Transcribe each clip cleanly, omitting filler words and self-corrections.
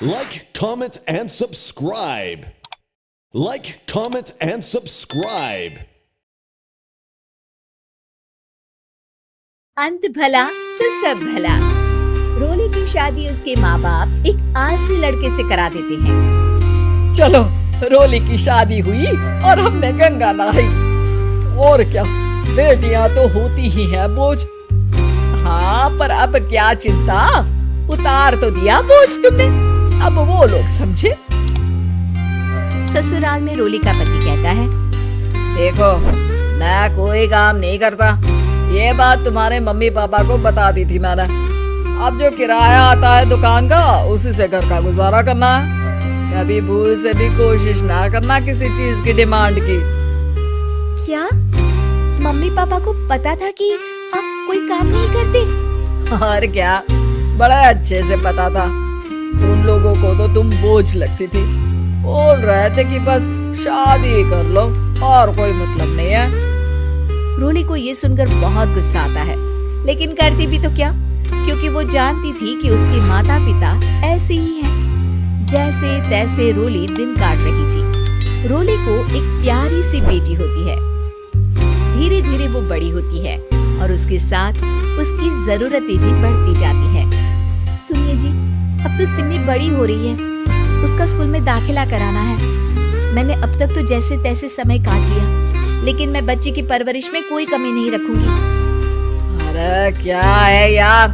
Like, comment, and subscribe. Like, comment, and subscribe. अंत भला तो सब भला। रोली की शादी उसके माँ बाप एक आलसी लड़के से करा देते हैं। चलो, रोली की शादी हुई और हमने गंगा नहाई। और क्या, बेटियां तो होती ही हैं बोझ। हाँ, पर अब क्या चिंता, उतार तो दिया बोझ तुमने, अब वो लोग समझे। ससुराल में रोली का पति कहता है, देखो, मैं कोई काम नहीं करता, ये बात तुम्हारे मम्मी पापा को बता दी थी मैंने। अब जो किराया आता है दुकान का, उसी से घर का गुजारा करना है। कभी भूल से भी कोशिश ना करना किसी चीज की डिमांड की। क्या मम्मी पापा को पता था कि आप कोई काम नहीं करते? और क्या, बड़ा अच्छे से पता था। उन लोगों को तो तुम बोझ लगती थी, बोल रहे थे कि बस शादी कर लो और कोई मतलब नहीं है। रोली को ये सुनकर बहुत गुस्सा आता है, लेकिन करती भी तो क्या, क्योंकि वो जानती थी कि उसके माता पिता ऐसे ही हैं। जैसे तैसे रोली दिन काट रही थी। रोली को एक प्यारी सी बेटी होती है। धीरे धीरे वो बड़ी होती है और उसके साथ उसकी जरूरतें भी बढ़ती जाती है। सुनिए जी, अब तो सिमी बड़ी हो रही है, उसका स्कूल में दाखिला कराना है। मैंने अब तक तो जैसे तैसे समय काट लिया, लेकिन मैं बच्ची की परवरिश में कोई कमी नहीं रखूंगी। अरे क्या है यार,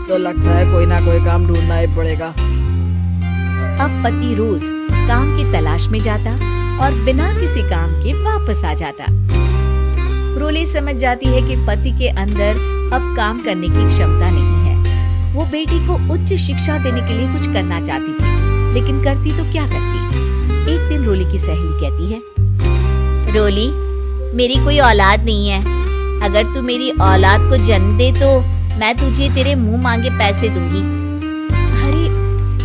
तो लगता है कोई ना कोई काम ढूंढना ही पड़ेगा। अब पति रोज काम की तलाश में जाता और बिना किसी काम के वापस आ जाता। रोली समझ जाती है कि पति के अंदर अब काम करने की क्षमता नहीं है। वो बेटी को उच्च शिक्षा देने के लिए कुछ करना चाहती थी, लेकिन करती तो क्या करती। एक दिन रोली की सहेली कहती है, रोली, मेरी कोई औलाद नहीं है। अगर तू मेरी औलाद को जन्म दे तो मैं तुझे तेरे मुंह मांगे पैसे दूंगी। अरे,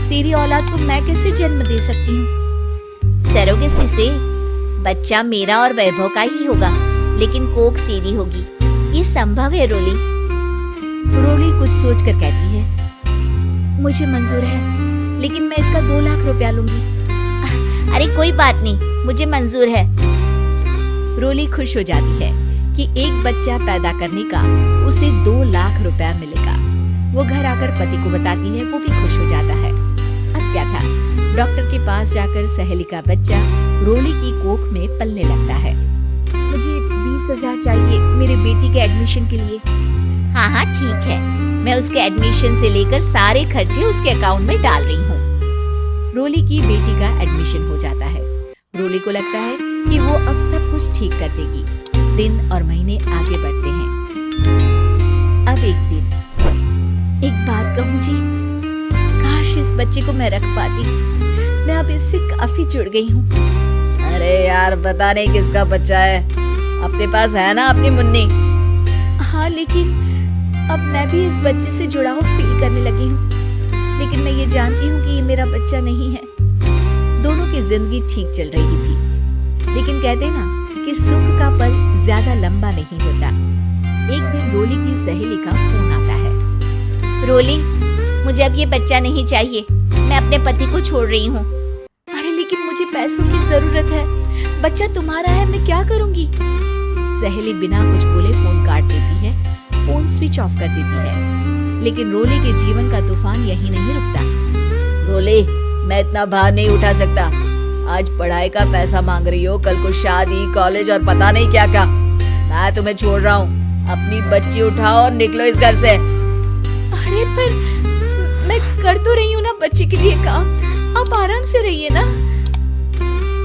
तेरी औलाद को मैं कैसे जन्म दे सकती हूँ? सरोगेसी से बच्चा मेरा और वैभव का ही होगा, लेकिन कोख तेरी होगी। ये संभव है रोली? रोली कुछ सोचकर कहती है, मुझे मंजूर है, लेकिन मैं इसका 2 लाख रुपया लूंगी। अरे कोई बात नहीं, मुझे मंजूर है। रोली खुश हो जाती है कि एक बच्चा पैदा करने का उसे 2 लाख रुपया मिलेगा। वो घर आकर पति को बताती है, वो भी खुश हो जाता है। अब क्या था, डॉक्टर के पास जाकर सहेली का बच्चा रोली की कोख में पलने लगता है। मुझे 20,000 चाहिए मेरे बेटी के एडमिशन के लिए। हाँ हाँ ठीक है, मैं उसके एडमिशन से लेकर सारे खर्चे उसके अकाउंट में डाल रही हूँ। रोली की बेटी का एडमिशन हो जाता है। रोली को लगता है कि वो अब सब कुछ ठीक कर देगी। दिन और महीने आगे बढ़ते हैं। अब एक दिन, एक बात कहूँ जी, काश इस बच्चे को मैं रख पाती। मैं अब इससे काफी जुड़ गई हूँ। अरे यार, पता नहीं किसका बच्चा है, अपने पास है ना अपनी मुन्नी? हाँ, लेकिन अब मैं भी इस बच्चे से जुड़ाव फील करने लगी हूँ। लेकिन मैं ये जानती हूँ कि ये मेरा बच्चा नहीं है। दोनों की जिंदगी ठीक चल रही थी, लेकिन कहते ना कि सुख का पल ज्यादा लंबा नहीं होता। एक दिन रोली की सहेली का फोन आता है। रोली, मुझे अब ये बच्चा नहीं चाहिए, मैं अपने पति को छोड़ रही हूँ। अरे लेकिन मुझे पैसों की जरूरत है, बच्चा तुम्हारा है, मैं क्या करूँगी? सहेली बिना कुछ बोले फोन काट देती है, फोन स्विच ऑफ कर देती है। लेकिन रोली के जीवन का तूफान यही नहीं रुकता। रोली, मैं इतना भार नहीं उठा सकता। आज पढ़ाई का पैसा मांग रही हो, कल को शादी, कॉलेज और पता नहीं क्या क्या। मैं तुम्हें छोड़ रहा हूँ, अपनी बच्ची उठाओ और निकलो इस घर से। अरे पर मैं कर तो रही हूँ ना बच्ची के लिए काम, आप आराम से रहिए ना।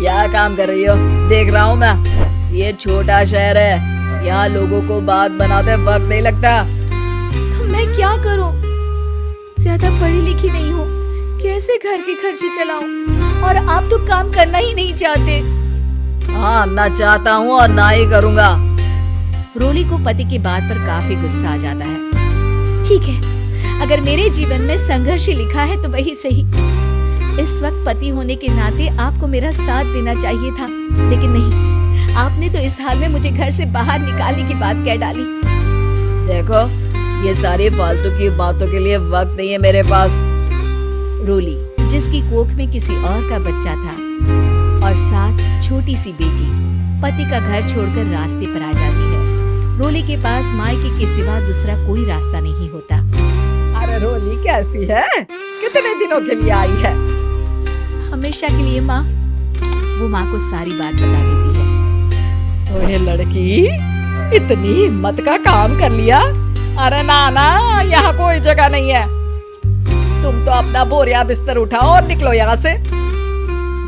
क्या काम कर रही हो? देख रहा हूँ मैं। ये छोटा शहर है, यहाँ लोगों को बात बनाते वक्त नहीं लगता। तो मैं क्या करूँ? ज्यादा पढ़ी लिखी नहीं हूँ, कैसे घर के खर्चे चलाऊं? और आप तो काम करना ही नहीं चाहते। हाँ, ना चाहता हूँ और ना ही करूँगा। रोली को पति की बात पर काफी गुस्सा आ जाता है। ठीक है, अगर मेरे जीवन में संघर्ष लिखा है तो वही सही। इस वक्त पति होने के नाते आपको मेरा साथ देना चाहिए था, लेकिन नहीं, आपने तो इस हाल में मुझे घर से बाहर निकालने की बात कह डाली। देखो, ये सारी फालतू की बातों के लिए वक्त नहीं है मेरे पास। रोली, जिसकी कोख में किसी और का बच्चा था और साथ छोटी सी बेटी, पति का घर छोड़कर रास्ते पर आ जाती है। रोली के पास मायके के सिवा दूसरा कोई रास्ता नहीं होता। अरे रोली कैसी है? कितने दिनों के लिए आई है? हमेशा के लिए माँ। वो माँ को सारी बात बता देती है। ओए लड़की, इतनी हिम्मत का काम कर लिया। अरे ना, यहाँ कोई जगह नहीं है। तुम तो अपना बोरिया बिस्तर उठाओ और निकलो यहाँ से।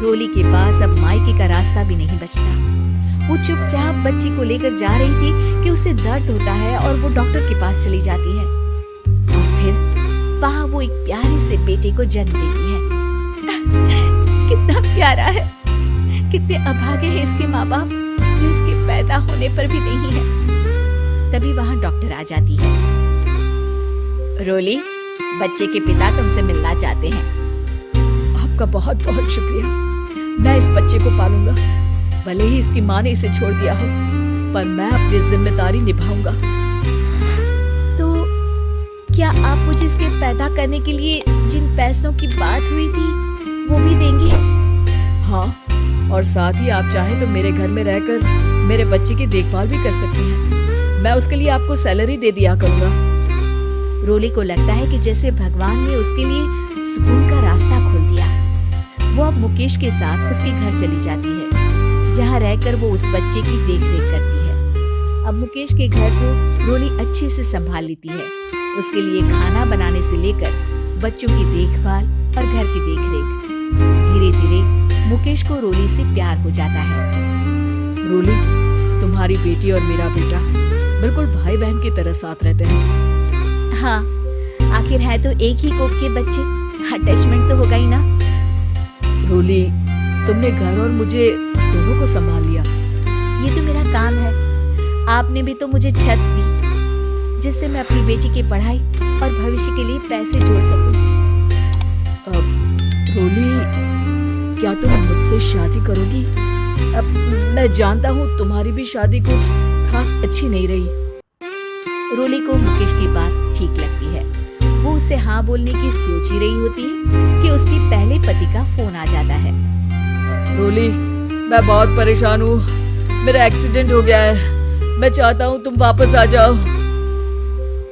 रोली के पास अब मायके का रास्ता भी नहीं बचता। वो चुपचाप बच्ची को लेकर जा रही थी कि उसे दर्द होता है और वो डॉक्टर के पास चली जाती है और फिर वहाँ वो एक प्यारे से बेटे को जन्म देती है। कितना प्यारा है, कितने अभागे हैं इसके माँ बाप जो इसके पैदा होने पर भी नहीं है। तभी वहाँ डॉक्टर आ जाती है। रोली, बच्चे के पिता तुमसे मिलना चाहते हैं। आपका बहुत बहुत शुक्रिया। मैं इस बच्चे को पालूंगा। भले ही इसकी माँ ने इसे छोड़ दिया हो, पर मैं अपनी जिम्मेदारी निभाऊंगा। तो क्या आप मुझे इसके पैदा करने के लिए जिन पैसों की बात हुई थी वो भी देंगे? हाँ, और साथ ही आप चाहें तो मेरे घर में रहकर मेरे बच्चे की देखभाल भी कर सकती हैं। मैं उसके लिए आपको सैलरी दे दिया करूंगा। रोली को लगता है कि जैसे भगवान ने उसके लिए सुकून का रास्ता खोल दिया। वो अब मुकेश के साथ उसके घर चली जाती है, जहाँ रहकर वो उस बच्चे की देखरेख करती है। अब मुकेश के घर को रोली अच्छे से संभाल लेती है। उसके लिए खाना बनाने से लेकर बच्चों की देखभाल और घर की देखरेख। धीरे धीरे मुकेश को रोली से प्यार हो जाता है। रोली, तुम्हारी बेटी और मेरा बेटा बिल्कुल भाई बहन की तरह साथ रहते हैं। हाँ, आखिर है तो एक ही कोख के बच्चे, अटैचमेंट तो होगा ही ना। रोली, तुमने घर और मुझे दोनों को संभाल लिया। ये तो मेरा काम है। आपने भी तो मुझे छत दी जिससे मैं अपनी बेटी की पढ़ाई और भविष्य के लिए पैसे जोड़ सकूं। रोली, क्या तुम मुझसे शादी करोगी? अब मैं जानता हूँ तुम्हारी भी शादी कुछ खास अच्छी नहीं रही। रोली को मुकेश की बात ठीक लगती है। वो उसे हाँ बोलने की सोच ही रही होती है कि उसके पहले पति का फोन आ जाता है। रोली, मैं बहुत परेशान हूँ। मेरा एक्सीडेंट हो गया है। मैं चाहता हूँ तुम वापस आ जाओ।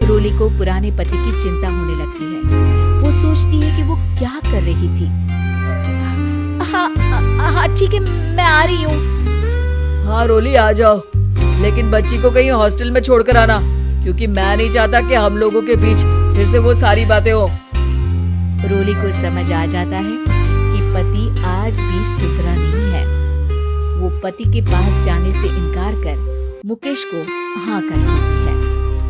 रोली को पुराने पति की चिंता होने लगती है। वो सोचती है कि वो क्या कर रही थी। हाँ, ठीक है, मैं आ रही हूँ। हाँ रोली, आ जाओ, लेकिन बच्ची को कहीं हॉस्टल में छोड़कर आना, क्योंकि मैं नहीं चाहता कि हम लोगों के बीच फिर से वो सारी बातें हो। रोली को समझ आ जाता है कि पति आज भी सुधरा नहीं है। वो पति के पास जाने से इनकार कर मुकेश को हाँ कर देती है।